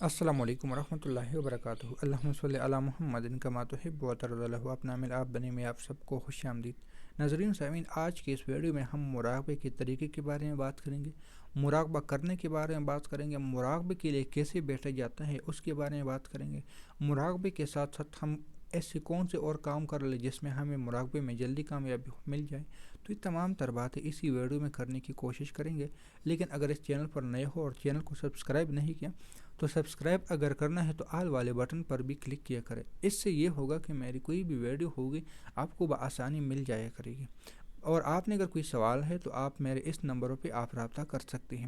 السلام علیکم ورحمۃ اللہ وبرکاتہ۔ اللہم صلی علی محمد کما تحب و ترضی۔ اپنا عمل آپ بنے میں آپ سب کو خوش آمدید۔ ناظرین سامعین، آج کے اس ویڈیو میں ہم مراقبے کے طریقے کے بارے میں بات کریں گے، مراقبہ کرنے کے بارے میں بات کریں گے، مراقبے کے لیے کیسے بیٹھا جاتا ہے اس کے بارے میں بات کریں گے۔ مراقبے کے ساتھ ساتھ ہم ایسے کون سے اور کام کر لیں جس میں ہمیں مراقبے میں جلدی کامیابی مل جائے، تو یہ تمام تر باتیں اسی ویڈیو میں کرنے کی کوشش کریں گے۔ لیکن اگر اس چینل پر نئے ہو اور چینل کو سبسکرائب نہیں کیا تو سبسکرائب اگر کرنا ہے تو آل والے بٹن پر بھی کلک کیا کریں۔ اس سے یہ ہوگا کہ میری کوئی بھی ویڈیو ہوگی آپ کو بآسانی مل جایا کرے گی، اور آپ نے اگر کوئی سوال ہے تو آپ میرے اس نمبروں پہ آپ رابطہ کر سکتے ہیں۔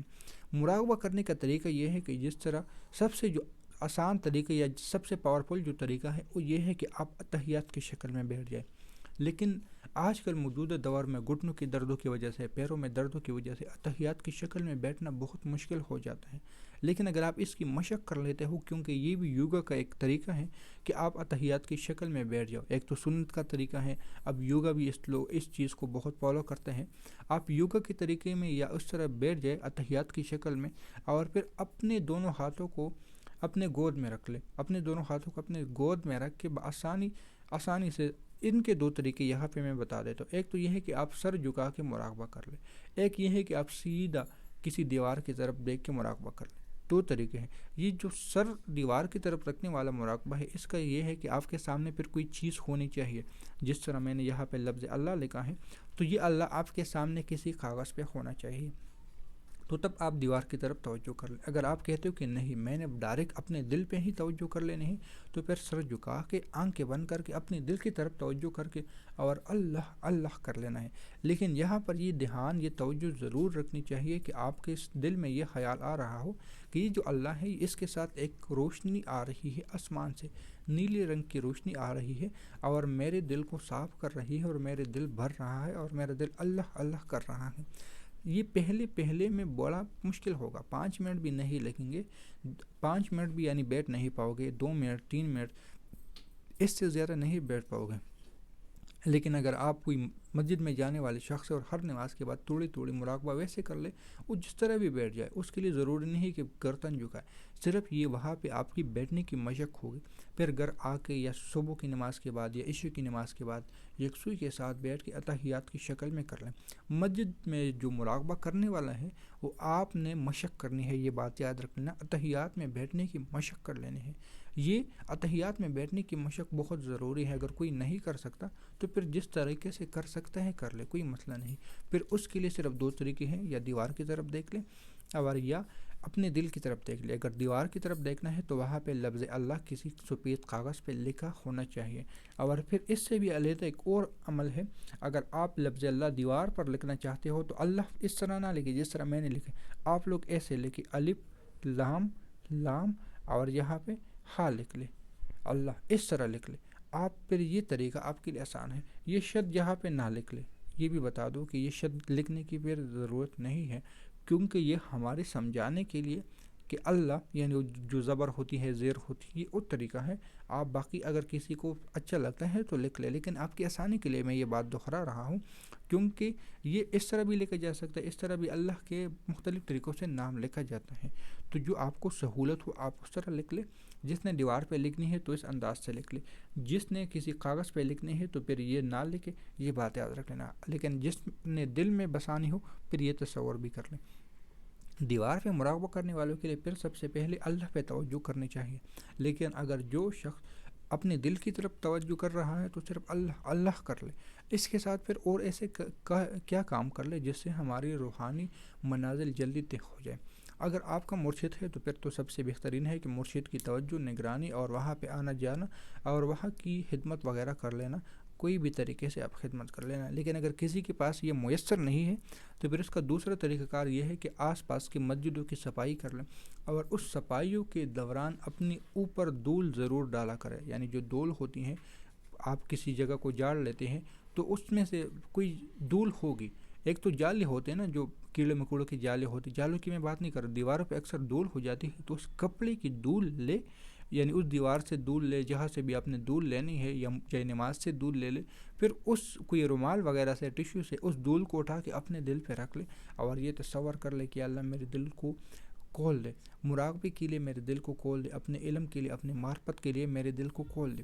مراقبہ کرنے کا طریقہ یہ ہے کہ جس طرح سب سے جو آسان طریقہ یا سب سے پاورفل جو طریقہ ہے وہ یہ ہے کہ آپ اتحیات کی شکل میں بیٹھ جائیں۔ لیکن آج کل موجودہ دور میں گھٹنوں کی دردوں کی وجہ سے، پیروں میں دردوں کی وجہ سے اتحیات کی شکل میں بیٹھنا بہت مشکل ہو جاتا ہے۔ لیکن اگر آپ اس کی مشق کر لیتے ہو، کیونکہ یہ بھی یوگا کا ایک طریقہ ہے کہ آپ اتحیات کی شکل میں بیٹھ جاؤ، ایک تو سنت کا طریقہ ہے، اب یوگا بھی اس چیز کو بہت فالو کرتے ہیں۔ آپ یوگا کے طریقے میں یا اس طرح بیٹھ جائے اتحیات کی شکل میں، اور پھر اپنے دونوں ہاتھوں کو اپنے گود میں رکھ لے، اپنے دونوں ہاتھوں کو اپنے گود میں رکھ کے آسانی سے ان کے دو طریقے یہاں پہ میں بتا دیتا ہوں۔ ایک تو یہ ہے کہ آپ سر جھکا کے مراقبہ کر لیں، ایک یہ ہے کہ آپ سیدھا کسی دیوار کی طرف دیکھ کے مراقبہ کر لیں۔ دو طریقے ہیں۔ یہ جو سر دیوار کی طرف رکھنے والا مراقبہ ہے، اس کا یہ ہے کہ آپ کے سامنے پھر کوئی چیز ہونی چاہیے، جس طرح میں نے یہاں پہ لفظ اللہ لکھا ہے تو یہ اللہ آپ کے سامنے کسی کاغذ پہ ہونا چاہیے، تو تب آپ دیوار کی طرف توجہ کر لیں۔ اگر آپ کہتے ہو کہ نہیں میں نے ڈائریکٹ اپنے دل پہ ہی توجہ کر لینی ہے، تو پھر سر جھکا کے آنکھیں بند کر کے اپنے دل کی طرف توجہ کر کے اور اللہ اللہ کر لینا ہے۔ لیکن یہاں پر یہ دھیان، یہ توجہ ضرور رکھنی چاہیے کہ آپ کے دل میں یہ خیال آ رہا ہو کہ یہ جو اللہ ہے اس کے ساتھ ایک روشنی آ رہی ہے آسمان سے، نیلے رنگ کی روشنی آ رہی ہے اور میرے دل کو صاف کر رہی ہے، اور میرے دل بھر رہا ہے، اور میرا دل اللہ اللہ کر رہا ہے۔ یہ پہلے میں بڑا مشکل ہوگا، 5 منٹ بھی نہیں لگیں گے، 5 منٹ بھی یعنی بیٹھ نہیں پاؤ گے، 2 منٹ 3 منٹ اس سے زیادہ نہیں بیٹھ پاؤ گے۔ لیکن اگر آپ کوئی مسجد میں جانے والے شخص اور ہر نماز کے بعد تھوڑی مراقبہ ویسے کر لے، وہ جس طرح بھی بیٹھ جائے، اس کے لیے ضروری نہیں کہ گردن جھکائے، صرف یہ وہاں پہ آپ کی بیٹھنے کی مشق ہوگی۔ پھر گھر آ کے یا صبح کی نماز کے بعد یا عشاء کی نماز کے بعد یکسوئی کے ساتھ بیٹھ کے اتحیات کی شکل میں کر لیں۔ مسجد میں جو مراقبہ کرنے والا ہے وہ آپ نے مشق کرنی ہے، یہ بات یاد رکھ لینا، اتحیات میں بیٹھنے کی مشق کر لینی ہے۔ یہ اتحیات میں بیٹھنے کی مشق بہت ضروری ہے۔ اگر کوئی نہیں کر سکتا تو پھر جس طریقے سے کر سکتا ہے کر لے، کوئی مسئلہ نہیں۔ پھر اس کے لیے صرف 2 طریقے ہیں، یا دیوار کی طرف دیکھ لیں اور یا اپنے دل کی طرف دیکھ لیں۔ اگر دیوار کی طرف دیکھنا ہے تو وہاں پہ لفظ اللہ کسی سفید کاغذ پہ لکھا ہونا چاہیے، اور پھر اس سے بھی علیحدہ ایک اور عمل ہے۔ اگر آپ لفظ اللہ دیوار پر لکھنا چاہتے ہو تو اللہ اس طرح نہ لکھیں جس طرح میں نے لکھا، آپ لوگ ایسے لکھیں، الف لام لام اور یہاں پہ ہا لکھ لیں، اللہ اس طرح لکھ لیں آپ۔ پھر یہ طریقہ آپ کے لیے آسان ہے۔ یہ شد یہاں پہ نہ لکھ لیں، یہ بھی بتا دو کہ یہ شد لکھنے کی پھر ضرورت نہیں ہے، کیونکہ یہ ہمارے سمجھانے کے لیے کہ اللہ یعنی جو زبر ہوتی ہے، زیر ہوتی ہے، یہ وہ طریقہ ہے۔ آپ باقی اگر کسی کو اچھا لگتا ہے تو لکھ لے، لیکن آپ کی آسانی کے لیے میں یہ بات دہرا رہا ہوں، کیونکہ یہ اس طرح بھی لکھا جا سکتا ہے، اس طرح بھی اللہ کے مختلف طریقوں سے نام لکھا جاتا ہے، تو جو آپ کو سہولت ہو آپ اس طرح لکھ لیں۔ جس نے دیوار پہ لکھنی ہے تو اس انداز سے لکھ لے، جس نے کسی کاغذ پہ لکھنی ہے تو پھر یہ نہ لکھے، یہ بات یاد رکھ لینا۔ لیکن جس نے دل میں بسانی ہو پھر یہ تصور بھی کر لیں۔ دیوار پہ مراقبہ کرنے والوں کے لیے پھر سب سے پہلے اللہ پہ توجہ کرنی چاہیے، لیکن اگر جو شخص اپنے دل کی طرف توجہ کر رہا ہے تو صرف اللہ اللہ کر لے۔ اس کے ساتھ پھر اور ایسے کیا کام کر لے جس سے ہماری روحانی منازل جلدی طے ہو جائے۔ اگر آپ کا مرشد ہے تو پھر تو سب سے بہترین ہے کہ مرشد کی توجہ، نگرانی اور وہاں پہ آنا جانا اور وہاں کی خدمت وغیرہ کر لینا، کوئی بھی طریقے سے آپ خدمت کر لینا۔ لیکن اگر کسی کے پاس یہ میسر نہیں ہے تو پھر اس کا دوسرا طریقہ کار یہ ہے کہ آس پاس کی مسجدوں کی صفائی کر لیں، اور اس صفائیوں کے دوران اپنی اوپر دھول ضرور ڈالا کرے، یعنی جو دھول ہوتی ہیں، آپ کسی جگہ کو جاڑ لیتے ہیں تو اس میں سے کوئی دھول ہوگی۔ ایک تو جالے ہوتے ہیں نا، جو کیڑے مکوڑوں کی جالے ہوتی، جالوں کی میں بات نہیں کر رہا، دیواروں پہ اکثر دھول ہو جاتی ہے، تو اس کپڑے کی دھول لے، یعنی اس دیوار سے دھول لے، جہاں سے بھی آپ نے دھول لینی ہے، یا چاہے نماز سے دھول لے لے، پھر اس کوئی رومال وغیرہ سے، ٹیشو سے اس دھول کو اٹھا کے اپنے دل پہ رکھ لے، اور یہ تصور کر لے کہ اللہ میرے دل کو کھول دے، مراقبے کے لیے میرے دل کو کھول دے، اپنے علم کے لیے، اپنے معرفت کے لیے میرے دل کو کھول دے۔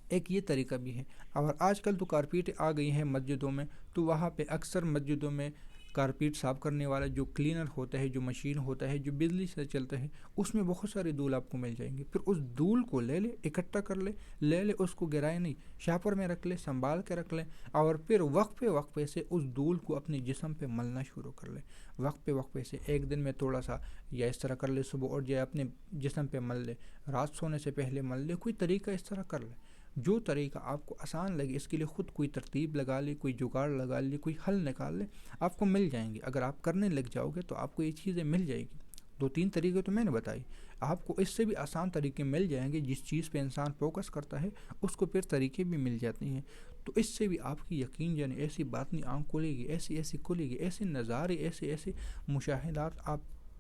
ایک یہ طریقہ بھی ہے۔ اور آج کل تو کارپیٹ آ گئی ہیں مسجدوں میں، تو وہاں پہ اکثر مسجدوں میں کارپیٹ صاف کرنے والا جو کلینر ہوتا ہے، جو مشین ہوتا ہے، جو بجلی سے چلتا ہے، اس میں بہت سارے دھول آپ کو مل جائیں گے۔ پھر اس دھول کو لے لے، اکٹھا کر لے اس کو گرائے نہیں، شاپر میں رکھ لے، سنبھال کے رکھ لے، اور پھر وقفے سے اس دھول کو اپنے جسم پہ ملنا شروع کر لے۔ وقفے سے ایک دن میں تھوڑا سا یا اس طرح کر لے، صبح اٹھ جائے اپنے جسم پہ مل لے، رات سونے سے پہلے مل لے، کوئی طریقہ اس طرح کر لے۔ جو طریقہ آپ کو آسان لگے، اس کے لیے خود کوئی ترتیب لگا لے، کوئی جگاڑ لگا لے، کوئی حل نکال لے، آپ کو مل جائیں گے۔ اگر آپ کرنے لگ جاؤ گے تو آپ کو یہ چیزیں مل جائے گی۔ 2-3 طریقے تو میں نے بتائی، آپ کو اس سے بھی آسان طریقے مل جائیں گے۔ جس چیز پہ انسان فوکس کرتا ہے اس کو پھر طریقے بھی مل جاتے ہیں، تو اس سے بھی آپ کی یقین جانے ایسی باطنی آنکھ کھلے گی، ایسی کھلے گی، ایسے نظارے، ایسے مشاہدات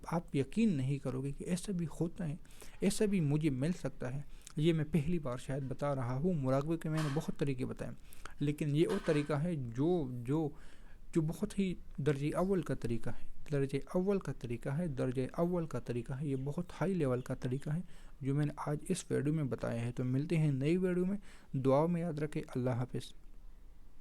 آپ یقین نہیں کرو گے کہ ایسا بھی ہوتا ہے، ایسا بھی مجھے مل سکتا ہے۔ یہ میں پہلی بار شاید بتا رہا ہوں، مراقبے کے میں نے بہت طریقے بتائے، لیکن یہ وہ طریقہ ہے جو بہت ہی درجہ اول کا طریقہ ہے، درجہ اول کا طریقہ ہے، یہ بہت ہائی لیول کا طریقہ ہے جو میں نے آج اس ویڈیو میں بتایا ہے۔ تو ملتے ہیں نئی ویڈیو میں، دعاؤں میں یاد رکھیں۔ اللہ حافظ۔